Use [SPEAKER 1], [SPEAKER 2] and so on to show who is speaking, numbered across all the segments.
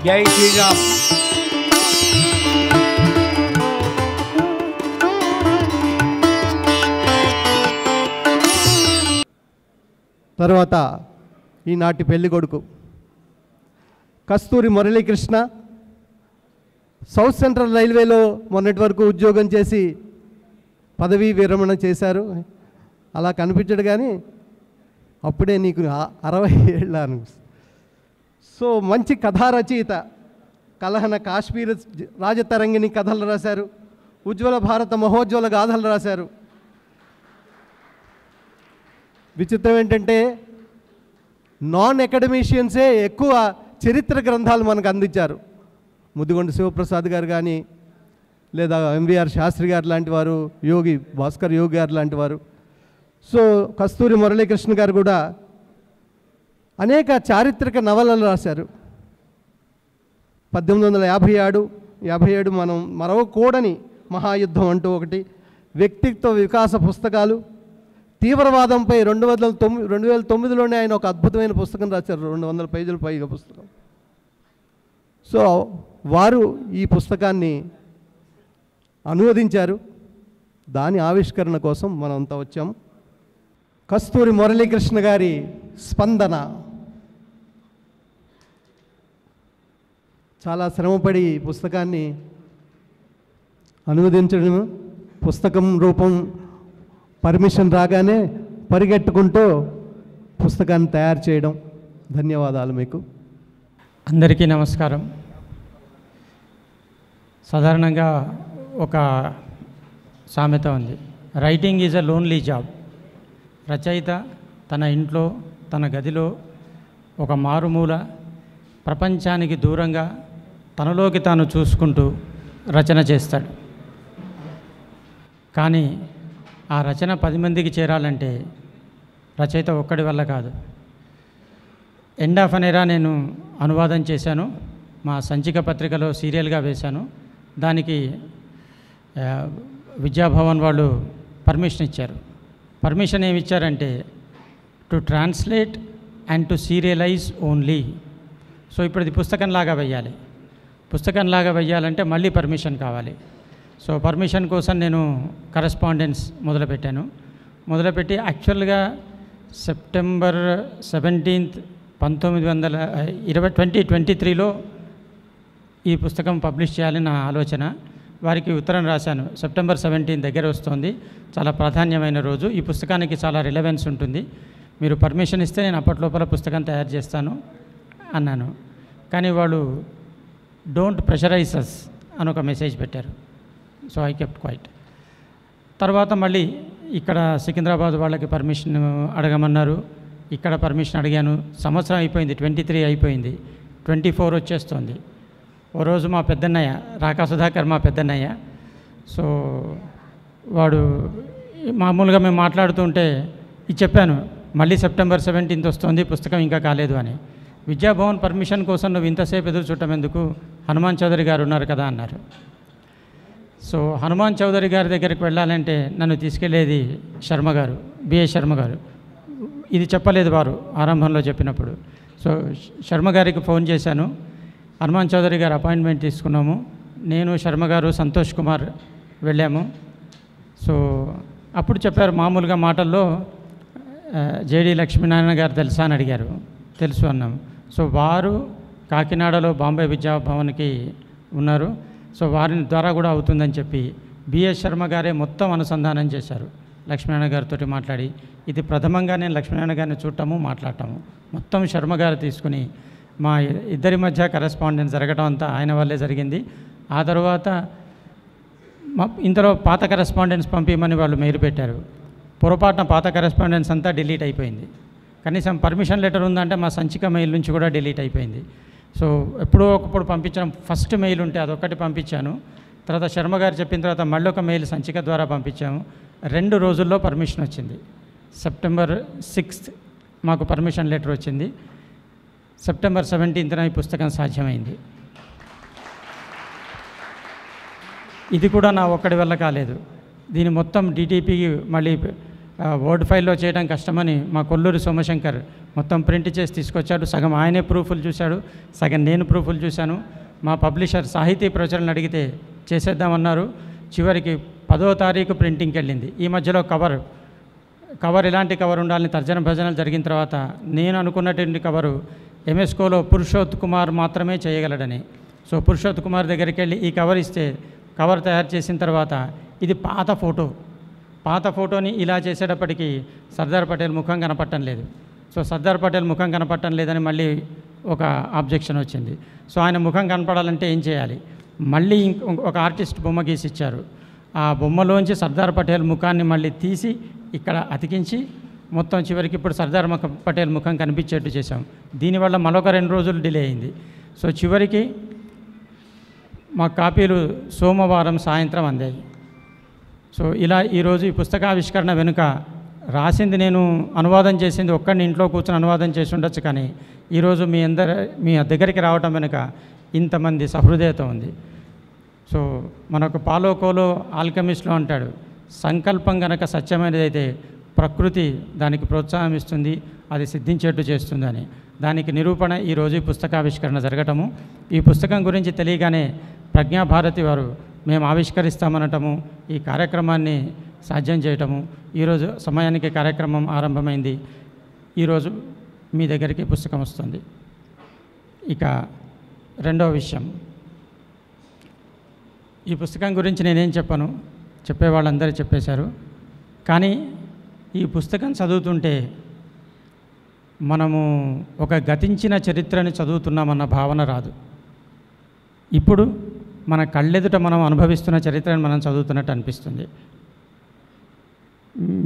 [SPEAKER 1] జై శ్రీరామ్.
[SPEAKER 2] తర్వాత ఈనాటి పెళ్లి కొడుకు కస్తూరి మురళీకృష్ణ. సౌత్ సెంట్రల్ రైల్వేలో మొన్నటి వరకు ఉద్యోగం చేసి పదవీ విరమణ చేశారు. అలా కనిపించడు కానీ అప్పుడే నీకు 60 ఏళ్ళ అనిపిస్తుంది. సో మంచి కథా రచయిత. కలహన కాశ్మీర రాజతరంగిణి కథలు రాశారు. ఉజ్వల భారత మహోజ్వల గాథలు రాశారు. విచిత్రం ఏంటంటే నాన్ అకాడమిషియన్సే ఎక్కువ చరిత్ర గ్రంథాలు మనకు అందించారు. ముదిగొండ శివప్రసాద్ గారు కానీ, లేదా ఎంవిఆర్ శాస్త్రి గారు లాంటి వారు, యోగి భాస్కర్ యోగి గారు లాంటి వారు. సో కస్తూరి మురళీకృష్ణ గారు కూడా అనేక చారిత్రక నవలలు రాశారు. 1857 మనం మరవకూడని మహాయుద్ధం అంటూ ఒకటి, వ్యక్తిత్వ వికాస పుస్తకాలు, తీవ్రవాదంపై 2009లోనే ఆయన ఒక అద్భుతమైన పుస్తకం రాశారు, 200 పేజీల పైగా పుస్తకం. సో వారు ఈ పుస్తకాన్ని అనువదించారు. దాని ఆవిష్కరణ కోసం మనంతా వచ్చాము. కస్తూరి మురళీకృష్ణ గారి స్పందన. చాలా శ్రమపడి ఈ పుస్తకాన్ని అనువదించడం, పుస్తకం రూపం పర్మిషన్ రాగానే పరిగెట్టుకుంటూ పుస్తకాన్ని తయారు చేయడం. ధన్యవాదాలు మీకు
[SPEAKER 3] అందరికీ. నమస్కారం. సాధారణంగా ఒక సామెత ఉంది, writing is a lonely job. రచయిత తన ఇంట్లో, తన గదిలో ఒక మారుమూల ప్రపంచానికి దూరంగా తనలోకి తాను చూసుకుంటూ రచన చేస్తాడు. కానీ ఆ రచన 10 మందికి చేరాలంటే రచయిత ఒక్కడి వల్ల కాదు. ఎండ్ ఆఫ్ అన్ ఎరా నేను అనువాదం చేశాను, మా సంచిక పత్రికలో సీరియల్గా వేశాను. దానికి విద్యాభవన్ వాళ్ళు పర్మిషన్ ఇచ్చారు. పర్మిషన్ ఏమి ఇచ్చారంటే to translate and to serialize only. So ఇప్పుడు ఇది పుస్తకంలాగా వెయ్యాలి. పుస్తకంలాగా వెయ్యాలంటే మళ్ళీ పర్మిషన్ కావాలి. సో పర్మిషన్ కోసం నేను కరెస్పాండెన్స్ మొదలుపెట్టి యాక్చువల్గా సెప్టెంబర్ 17, 2023లో ఈ పుస్తకం పబ్లిష్ చేయాలని నా ఆలోచన. వారికి ఉత్తరం రాశాను, సెప్టెంబర్ 17 దగ్గర వస్తుంది, చాలా ప్రాధాన్యమైన రోజు, ఈ పుస్తకానికి చాలా రిలవెన్స్ ఉంటుంది, మీరు పర్మిషన్ ఇస్తే నేను అప్పట్లోపల పుస్తకం తయారు చేస్తాను అన్నాను. కానీ వాళ్ళు డోంట్ ప్రెషరైజ్ అస్ అని ఒక మెసేజ్ పెట్టారు. So I kept quiet. తర్వాత మళ్ళీ ఇక్కడ సికింద్రాబాద్ వాళ్ళకి పర్మిషన్ అడగమన్నారు, ఇక్కడ పర్మిషన్ అడిగాను. సంవత్సరం అయిపోయింది, 23 అయిపోయింది, 24 వచ్చేస్తుంది. ఓ రోజు మా పెద్దన్నయ్య, రాకా సుధాకర్ మా పెద్దన్నయ్య, సో వాడు మామూలుగా మేము మాట్లాడుతుంటే ఇది చెప్పాను, మళ్ళీ సెప్టెంబర్ 17 వస్తుంది, పుస్తకం ఇంకా కాలేదు అని. విద్యాభవన్ పర్మిషన్ కోసం నువ్వు ఇంతసేపు ఎదురు చూడటం ఎందుకు, హనుమాన్ చౌదరి గారు ఉన్నారు కదా అన్నారు. సో హనుమాన్ చౌదరి గారి దగ్గరికి వెళ్ళాలంటే నన్ను తీసుకెళ్లేది శర్మ గారు, బిఏ శర్మ గారు. ఇది చెప్పలేదు వారు ఆరంభంలో చెప్పినప్పుడు. సో శర్మ గారికి ఫోన్ చేశాను, హనుమాన్ చౌదరి గారు అపాయింట్మెంట్ తీసుకున్నాము, నేను శర్మ గారు సంతోష్ కుమార్ వెళ్ళాము. సో అప్పుడు చెప్పారు మామూలుగా మాటల్లో, జేడి లక్ష్మీనారాయణ గారు తెలుసా అని అడిగారు. తెలుసు అన్నాము. సో వారు కాకినాడలో బాంబే విద్యాభవన్కి ఉన్నారు, సో వారి ద్వారా కూడా అవుతుందని చెప్పి బిఎస్ శర్మ గారే మొత్తం అనుసంధానం చేశారు లక్ష్మీనారాయణ గారితో మాట్లాడి. ఇది ప్రథమంగా నేను లక్ష్మీనారాయణ గారిని చూడటము మాట్లాడటము మొత్తం శర్మ గారు తీసుకుని మా ఇద్దరి మధ్య కరెస్పాండెన్స్ జరగటం అంతా ఆయన వల్లే జరిగింది. ఆ తర్వాత ఇంతలో పాత కరెస్పాండెన్స్ పంపించమని వాళ్ళు మెయిల్ పెట్టారు. పొరపాటున పాత కరెస్పాండెన్స్ అంతా డిలీట్ అయిపోయింది. కనీసం పర్మిషన్ లెటర్ ఉందంటే మా సంచిక మెయిల్ నుంచి కూడా డిలీట్ అయిపోయింది. సో ఎప్పుడో ఒకప్పుడు పంపించడం, ఫస్ట్ మెయిల్ ఉంటే అదొక్కటి పంపించాను. తర్వాత శర్మ గారు చెప్పిన తర్వాత మళ్ళీ ఒక మెయిల్ సంచిక ద్వారా పంపించాము. 2 రోజుల్లో పర్మిషన్ వచ్చింది. సెప్టెంబర్ 6 మాకు పర్మిషన్ లెటర్ వచ్చింది. సెప్టెంబర్ 17న ఈ పుస్తకం సాధ్యమైంది. ఇది కూడా నా ఒక్కడి వల్ల కాలేదు. దీని మొత్తం డిటిపికి మళ్ళీ వర్డ్ ఫైల్లో చేయడం కష్టమని మా కొల్లూరి సోమశంకర్ మొత్తం ప్రింట్ చేసి తీసుకొచ్చాడు. సగం ఆయనే ప్రూఫ్లు చూశాడు, సగం నేను ప్రూఫ్లు చూశాను. మా పబ్లిషర్ సాహితీ ప్రచురణ అడిగితే చేసేద్దామన్నారు. చివరికి 10వ తారీఖు ప్రింటింగ్కి వెళ్ళింది. ఈ మధ్యలో కవర్ ఎలాంటి కవర్ ఉండాలని తర్జన భజనలు జరిగిన తర్వాత నేను అనుకున్నటువంటి కవరు ఎంఎస్కోలో పురుషోత్ కుమార్ మాత్రమే చేయగలడని. సో పురుషోత్ కుమార్ దగ్గరికి వెళ్ళి ఈ కవర్ ఇస్తే కవర్ తయారు చేసిన తర్వాత ఇది పాత ఫోటోని ఇలా చేసేటప్పటికి సర్దార్ పటేల్ ముఖం కనపడటం లేదు. సో సర్దార్ పటేల్ ముఖం కనపడటం లేదని మళ్ళీ ఒక ఆబ్జెక్షన్ వచ్చింది. సో ఆయన ముఖం కనపడాలంటే ఏం చేయాలి? మళ్ళీ ఒక ఆర్టిస్ట్ బొమ్మ గీసి ఇచ్చారు. ఆ బొమ్మలోంచి సర్దార్ పటేల్ ముఖాన్ని మళ్ళీ తీసి ఇక్కడ అతికించి మొత్తం చివరికి ఇప్పుడు సర్దార్ పటేల్ ముఖం కనిపించేట్టు చేశాం. దీనివల్ల మరొక 2 రోజులు డిలే అయింది. సో చివరికి మా కాపీలు సోమవారం సాయంత్రం అందాయి. సో ఇలా ఈరోజు ఈ పుస్తకావిష్కరణ వెనుక రాసింది నేను, అనువాదం చేసింది ఒక్కడిని ఇంట్లో కూర్చొని అనువాదం చేసి ఉండొచ్చు, కానీ ఈరోజు మీ దగ్గరికి రావటం వెనుక ఇంతమంది సహృదయత ఉంది. సో మనకు పాలో కోలో ఆల్కెమిస్ట్లో అంటాడు, సంకల్పం కనుక సత్యమైనదైతే ప్రకృతి దానికి ప్రోత్సాహం ఇస్తుంది, అది సిద్ధించేట్టు చేస్తుందని. దానికి నిరూపణ ఈరోజు ఈ పుస్తకావిష్కరణ జరగటము. ఈ పుస్తకం గురించి తెలియగానే ప్రజ్ఞాభారతి వారు మేము ఆవిష్కరిస్తామనటము, ఈ కార్యక్రమాన్ని సాధ్యం చేయటము, ఈరోజు సమయానికి కార్యక్రమం ఆరంభమైంది. ఈరోజు మీ దగ్గరికి పుస్తకం వస్తుంది. ఇక రెండవ విషయం, ఈ పుస్తకం గురించి నేనేం చెప్పను, చెప్పేవాళ్ళందరూ చెప్పేశారు. కానీ ఈ పుస్తకం చదువుతుంటే మనము ఒక గతించిన చరిత్రని చదువుతున్నామన్న భావన రాదు. ఇప్పుడు మన కళ్ళెదుట మనం అనుభవిస్తున్న చరిత్రను మనం చదువుతున్నట్టు అనిపిస్తుంది.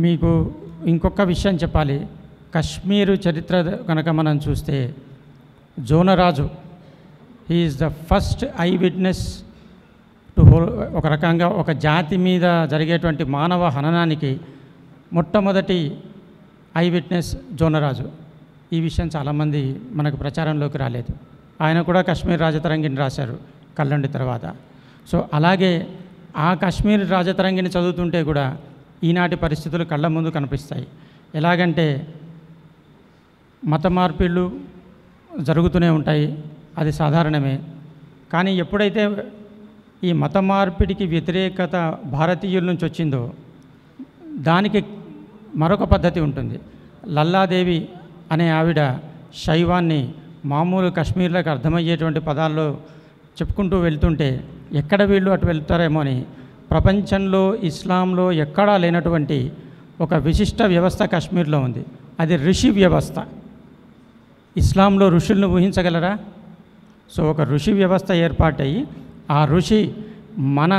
[SPEAKER 3] మీకు ఇంకొక విషయం చెప్పాలి. కశ్మీరు చరిత్ర కనుక మనం చూస్తే Jonaraja he is the first eye witness to ఒక రకంగా ఒక జాతి మీద జరిగేటువంటి మానవ హననానికి మొట్టమొదటి ఐ విట్నెస్ జోనరాజు. ఈ విషయం చాలామంది మనకు ప్రచారంలోకి రాలేదు. ఆయన కూడా కశ్మీర్ రాజతరంగిని రాశారు కల్లండి తర్వాత. సో అలాగే ఆ కశ్మీర్ రాజతరంగిని చదువుతుంటే కూడా ఈనాటి పరిస్థితులు కళ్ళ ముందు కనిపిస్తాయి. ఎలాగంటే మత మార్పిళ్ళు జరుగుతూనే ఉంటాయి, అది సాధారణమే. కానీ ఎప్పుడైతే ఈ మత మార్పిడికి వ్యతిరేకత భారతీయుల నుంచి వచ్చిందో దానికి మరొక పద్ధతి ఉంటుంది. లల్లాదేవి అనే ఆవిడ శైవాన్ని మామూలు కశ్మీర్లకు అర్థమయ్యేటువంటి పదాల్లో చెప్పుకుంటూ వెళ్తుంటే ఎక్కడ వీళ్ళు అటు వెళ్తారేమో అని ప్రపంచంలో ఇస్లాంలో ఎక్కడా లేనటువంటి ఒక విశిష్ట వ్యవస్థ కశ్మీర్లో ఉంది. అది ఋషి వ్యవస్థ. ఇస్లాంలో ఋషులను ఊహించగలరా? సో ఒక ఋషి వ్యవస్థ ఏర్పాటయ్యి ఆ ఋషి మన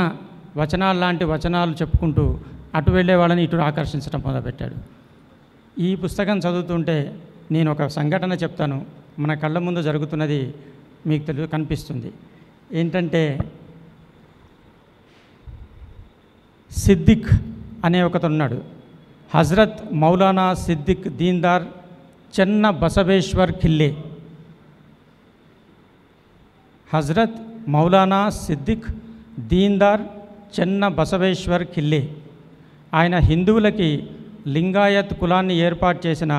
[SPEAKER 3] వచనాలు లాంటి వచనాలు చెప్పుకుంటూ అటు వెళ్ళే వాళ్ళని ఇటు ఆకర్షించడం మొదలుపెట్టాడు. ఈ పుస్తకం చదువుతుంటే నేను ఒక సంఘటన చెప్తాను, మన కళ్ళ ముందు జరుగుతున్నది మీకు కనిపిస్తుంది. ఏంటంటే సిద్దిక్ అనే ఒకతనున్నాడు, హజరత్ మౌలానా సిద్దిక్ దీన్దార్ చెన్న బసవేశ్వర్ ఖిల్లే. హజరత్ మౌలానా సిద్దిక్ దీన్దార్ చెన్న బసవేశ్వర్ ఖిల్లే. ఆయన హిందువులకి లింగాయత్ కులాన్ని ఏర్పాటు చేసిన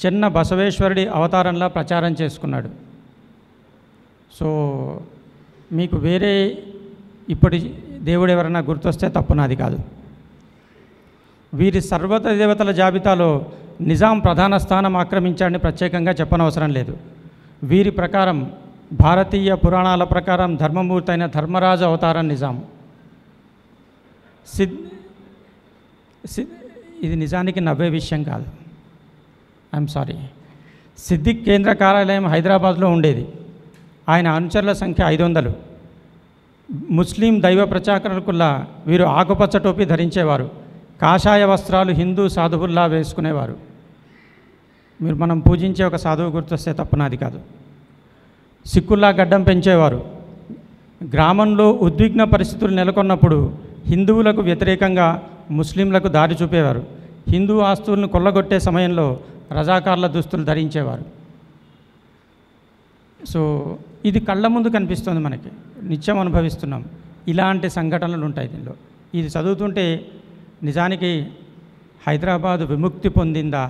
[SPEAKER 3] చెన్న బసవేశ్వరుడి అవతారంలా ప్రచారం చేసుకున్నాడు. సో మీకు వేరే ఇప్పటి దేవుడు ఎవరైనా గుర్తొస్తే తప్పు నాది కాదు. వీరి సర్వత దేవతల జాబితాలో నిజాం ప్రధాన స్థానం ఆక్రమించాడని ప్రత్యేకంగా చెప్పనవసరం లేదు. వీరి ప్రకారం భారతీయ పురాణాల ప్రకారం ధర్మమూర్తి అయిన ధర్మరాజు అవతారం నిజాం. ఇది నిజానికి నవ్వే విషయం కాదు, ఐఎమ్ సారీ. సిద్దిక్ కేంద్ర కార్యాలయం హైదరాబాద్లో ఉండేది. ఆయన అనుచరుల సంఖ్య 500. ముస్లిం దైవ ప్రచారకుల్లా వీరు ఆకుపచ్చ టోపీ ధరించేవారు. కాషాయ వస్త్రాలు హిందూ సాధువుల్లా వేసుకునేవారు. మనం పూజించే ఒక సాధువు గుర్తొస్తే తప్పునాది కాదు. సిక్కుల్లా గడ్డం పెంచేవారు. గ్రామంలో ఉద్విగ్న పరిస్థితులు నెలకొన్నప్పుడు హిందువులకు వ్యతిరేకంగా ముస్లింలకు దారి చూపేవారు. హిందూ ఆస్తులను కొల్లగొట్టే సమయంలో రజాకార్ల దుస్తులు ధరించేవారు. సో ఇది కళ్ళ ముందు కనిపిస్తుంది, మనకి నిత్యం అనుభవిస్తున్నాం. ఇలాంటి సంఘటనలు ఉంటాయి దీనిలో. ఇది చదువుతుంటే నిజానికి హైదరాబాదు విముక్తి పొందిందా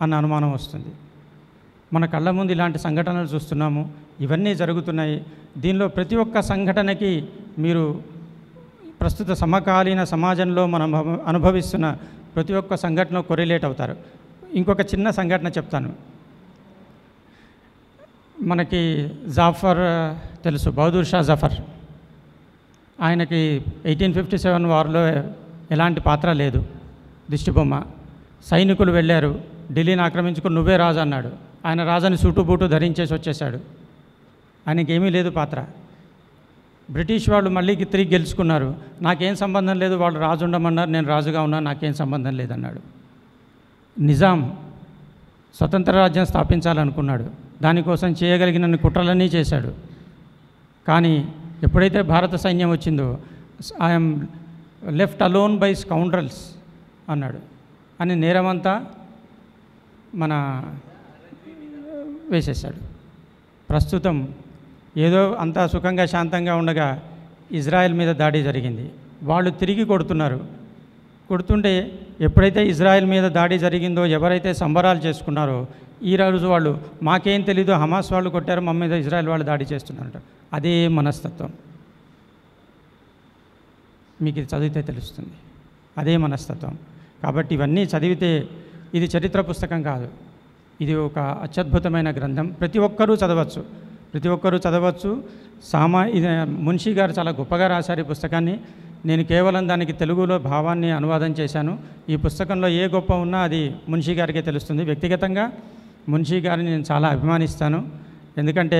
[SPEAKER 3] అన్న అనుమానం వస్తుంది. మన కళ్ళ ముందు ఇలాంటి సంఘటనలు చూస్తున్నాము, ఇవన్నీ జరుగుతున్నాయి. దీనిలో ప్రతి ఒక్క సంఘటనకి మీరు ప్రస్తుత సమకాలీన సమాజంలో మనం అనుభవిస్తున్న ప్రతి ఒక్క సంఘటన కొరిలేట్ అవుతారు. ఇంకొక చిన్న సంఘటన చెప్తాను. మనకి జాఫర్ తెలుసు, బహదూర్ షా జఫర్. ఆయనకి 1857 వార్లో ఎలాంటి పాత్ర లేదు, దిష్టిబొమ్మ. సైనికులు వెళ్ళారు, ఢిల్లీని ఆక్రమించుకుని నువ్వే రాజు అన్నాడు. ఆయన రాజుని సూటు బూటు ధరించేసి వచ్చేసాడు. ఆయనకి ఏమీ లేదు పాత్ర. బ్రిటిష్ వాళ్ళు మళ్ళీ తిరిగి గెలుచుకున్నారు. నాకేం సంబంధం లేదు, వాళ్ళు రాజు ఉండమన్నారు, నేను రాజుగా ఉన్నాను, నాకేం సంబంధం లేదన్నాడు. నిజాం స్వతంత్ర రాజ్యం స్థాపించాలనుకున్నాడు, దానికోసం చేయగలిగినన్ని కుట్రలన్నీ చేశాడు. కానీ ఎప్పుడైతే భారత సైన్యం వచ్చిందో I'm left alone by scoundrels అన్నాడు. అని నేరమంతా మన వేసేసాడు. ప్రస్తుతం ఏదో అంతా సుఖంగా శాంతంగా ఉండగా ఇజ్రాయెల్ మీద దాడి జరిగింది. వాళ్ళు తిరిగి కొడుతున్నారు. కొడుతుంటే ఎప్పుడైతే ఇజ్రాయెల్ మీద దాడి జరిగిందో, ఎవరైతే సంబరాలు చేసుకున్నారో, ఈ రోజు వాళ్ళు మాకేం తెలీదు, హమాస్ వాళ్ళు కొట్టారు, మా మీద ఇజ్రాయెల్ వాళ్ళు దాడి చేస్తున్నారంట. అదే మనస్తత్వం. మీకు ఇది చదివితే తెలుస్తుంది, అదే మనస్తత్వం. కాబట్టి ఇవన్నీ చదివితే ఇది చరిత్ర పుస్తకం కాదు, ఇది ఒక అత్యద్భుతమైన గ్రంథం. ప్రతి ఒక్కరూ చదవచ్చు, ప్రతి ఒక్కరూ చదవచ్చు. ఇది మున్షీ గారు చాలా గొప్పగా రాశారు ఈ పుస్తకాన్ని. నేను కేవలం దానికి తెలుగులో భావాన్ని అనువాదం చేశాను. ఈ పుస్తకంలో ఏ గొప్ప ఉన్నా అది మున్షీ గారికే తెలుస్తుంది. వ్యక్తిగతంగా మున్షీ గారిని నేను చాలా అభిమానిస్తాను. ఎందుకంటే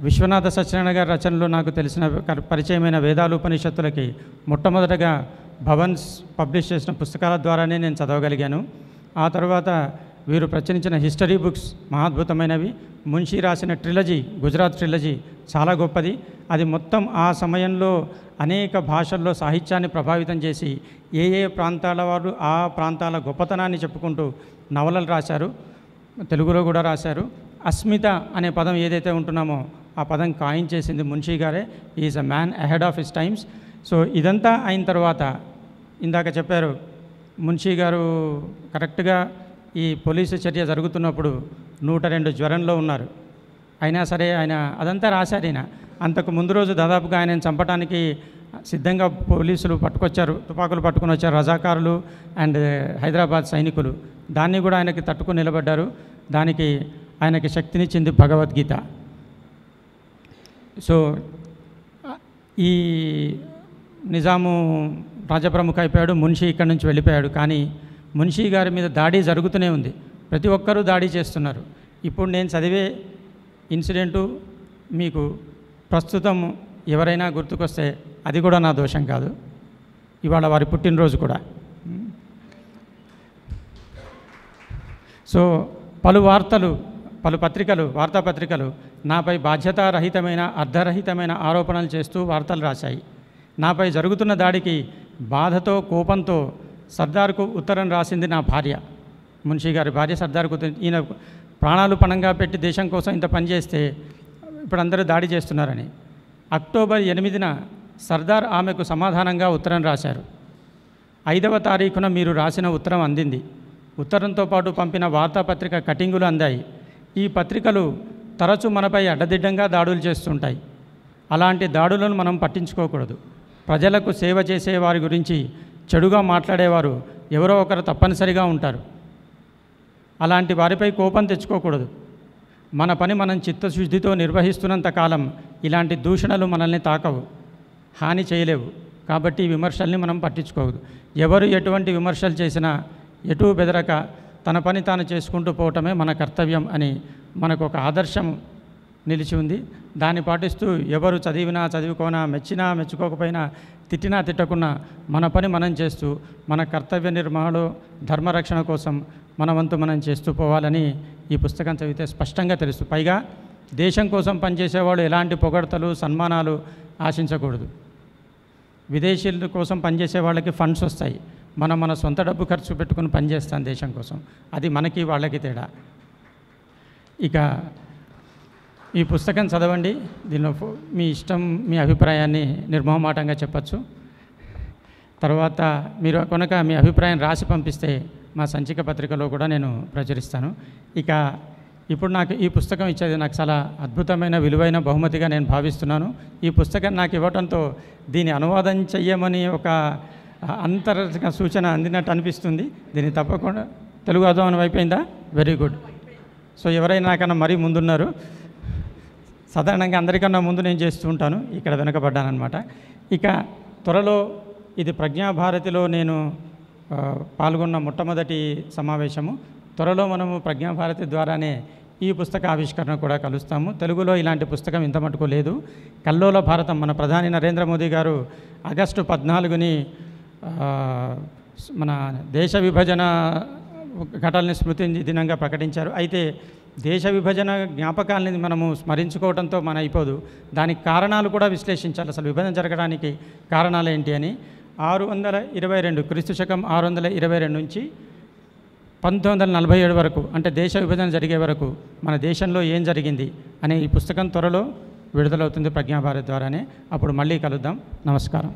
[SPEAKER 3] విశ్వనాథ సత్యనారాయణ గారి రచనలో నాకు తెలిసిన పరిచయమైన వేదాలు ఉపనిషత్తులకి మొట్టమొదటగా భవన్స్ పబ్లిష్ చేసిన పుస్తకాల ద్వారానే నేను చదవగలిగాను. ఆ తర్వాత వీరు ప్రచురించిన హిస్టరీ బుక్స్ మహాద్భుతమైనవి. మున్షీ రాసిన ట్రిలజీ, గుజరాత్ ట్రిలజీ చాలా గొప్పది. అది మొత్తం ఆ సమయంలో అనేక భాషల్లో సాహిత్యాన్ని ప్రభావితం చేసి ఏ ఏ ప్రాంతాల వారు ఆ ప్రాంతాల గొప్పతనాన్ని చెప్పుకుంటూ నవలలు రాశారు, తెలుగులో కూడా రాశారు. అస్మిత అనే పదం ఏదైతే ఉంటున్నామో ఆ పదం కాయిన్ చేసింది మున్షీ గారే. Is a man ahead of his times. So ఇదంతా అయిన తర్వాత ఇందాక చెప్పారు మున్షీ గారు కరెక్ట్గా ఈ పోలీసు చర్య జరుగుతున్నప్పుడు 102 జ్వరంలో ఉన్నారు. అయినా సరే ఆయన అదంతా రాశారు. ఆయన అంతకు ముందు రోజు దాదాపుగా ఆయనను చంపడానికి సిద్ధంగా పోలీసులు పట్టుకొచ్చారు, తుపాకులు పట్టుకొని వచ్చారు రజాకారులు అండ్ హైదరాబాద్ సైనికులు. దాన్ని కూడా ఆయనకి తట్టుకొని నిలబడ్డారు. దానికి ఆయనకి శక్తినిచ్చింది భగవద్గీత. సో ఈ నిజాము రాజప్రముఖ అయిపోయాడు, మున్షీ ఇక్కడి నుంచి వెళ్ళిపోయాడు. కానీ మున్షీ గారి మీద దాడి జరుగుతూనే ఉంది, ప్రతి ఒక్కరూ దాడి చేస్తున్నారు. ఇప్పుడు నేను చదివే ఇన్సిడెంటు మీకు ప్రస్తుతం ఎవరైనా గుర్తుకొస్తే అది కూడా నా దోషం కాదు. ఇవాళ వారి పుట్టినరోజు కూడా. సో పలు పత్రికలు, వార్తాపత్రికలు నాపై బాధ్యతారహితమైన, అర్ధరహితమైన ఆరోపణలు చేస్తూ వార్తలు రాశాయి. నాపై జరుగుతున్న దాడికి బాధతో, కోపంతో సర్దార్కు ఉత్తరం రాసింది నా భార్య, మున్షీ గారి భార్య సర్దార్కు. ఈయన ప్రాణాలు పణంగా పెట్టి దేశం కోసం ఇంత పనిచేస్తే ఇప్పుడు అందరూ దాడి చేస్తున్నారని. అక్టోబర్ 8న సర్దార్ ఆమెకు సమాధానంగా ఉత్తరం రాశారు. 5వ తారీఖున మీరు రాసిన ఉత్తరం అందింది. ఉత్తరంతో పాటు పంపిన వార్తాపత్రిక కటింగులు అందాయి. ఈ పత్రికలు తరచూ మనపై అడ్డదిడ్డంగా దాడులు చేస్తుంటాయి. అలాంటి దాడులను మనం పట్టించుకోకూడదు. ప్రజలకు సేవ చేసే వారి గురించి చెడుగా మాట్లాడేవారు ఎవరో ఒకరు తప్పనిసరిగా ఉంటారు. అలాంటి వారిపై కోపం తెచ్చుకోకూడదు. మన పని మనం చిత్తశుద్ధితో నిర్వహిస్తున్నంత కాలం ఇలాంటి దూషణలు మనల్ని తాకవు, హాని చేయలేవు. కాబట్టి ఈ విమర్శల్ని మనం పట్టించుకోవద్దు. ఎవరు ఎటువంటి విమర్శలు చేసినా ఎటూ బెదరక తన పని తాను చేసుకుంటూ పోవటమే మన కర్తవ్యం అని మనకు ఒక ఆదర్శం నిలిచి ఉంది. దాన్ని పాటిస్తూ ఎవరు చదివినా చదువుకోనా, మెచ్చినా మెచ్చుకోకపోయినా, తిట్టినా తిట్టకున్నా మన పని మనం చేస్తూ మన కర్తవ్య నిర్వహణలో ధర్మరక్షణ కోసం మన వంతు మనం చేస్తూ పోవాలని ఈ పుస్తకం చదివితే స్పష్టంగా తెలుసు. పైగా దేశం కోసం పనిచేసేవాళ్ళు ఎలాంటి పొగడ్తలు, సన్మానాలు ఆశించకూడదు. విదేశీయుల కోసం పనిచేసే వాళ్ళకి ఫండ్స్ వస్తాయి, మనం మన సొంత డబ్బు ఖర్చు పెట్టుకుని పనిచేస్తాం దేశం కోసం. అది మనకి వాళ్ళకి తేడా. ఇక ఈ పుస్తకం చదవండి. దీనిలో మీ ఇష్టం, మీ అభిప్రాయాన్ని నిర్మోహమాటంగా చెప్పచ్చు. తర్వాత మీరు కనుక మీ అభిప్రాయం రాసి పంపిస్తే మా సంచిక పత్రికలో కూడా నేను ప్రచురిస్తాను. ఇక ఇప్పుడు నాకు ఈ పుస్తకం ఇచ్చేది నాకు చాలా అద్భుతమైన విలువైన బహుమతిగా నేను భావిస్తున్నాను. ఈ పుస్తకం నాకు ఇవ్వడంతో దీని అనువాదం చెయ్యమని ఒక అంతర్గత సూచన అందినట్టు అనిపిస్తుంది. దీన్ని తప్పకుండా తెలుగు అనువాదం అయిపోయిందా? Very good. సో ఎవరైనా నాకన్నా మరీ ముందున్నారు. సాధారణంగా అందరికన్నా ముందు నేను చేస్తూ ఉంటాను, ఇక్కడ వెనకబడ్డానమాట. ఇక త్వరలో ఇది ప్రజ్ఞాభారతిలో నేను పాల్గొన్న మొట్టమొదటి సమావేశము. త్వరలో మనము ప్రజ్ఞాభారతి ద్వారానే ఈ పుస్తక ఆవిష్కరణ కూడా కలుస్తాము. తెలుగులో ఇలాంటి పుస్తకం ఇంత మటుకు లేదు. కల్లోల భారతం మన ప్రధాని నరేంద్ర మోదీ గారు ఆగస్టు 14ని మన దేశ విభజన ఘటనల్ని స్మృతి దినంగా ప్రకటించారు. అయితే దేశ విభజన జ్ఞాపకాలని మనము స్మరించుకోవడంతో మన అయిపోదు, దానికి కారణాలు కూడా విశ్లేషించాలి. అసలు విభజన జరగడానికి కారణాలు ఏంటి అని 622 క్రీస్తు శకం 622 నుంచి 1947 వరకు, అంటే దేశ విభజన జరిగే వరకు మన దేశంలో ఏం జరిగింది అనే ఈ పుస్తకం త్వరలో విడుదలవుతుంది ప్రజ్ఞాభారతి ద్వారానే. అప్పుడు మళ్ళీ కలుద్దాం. నమస్కారం.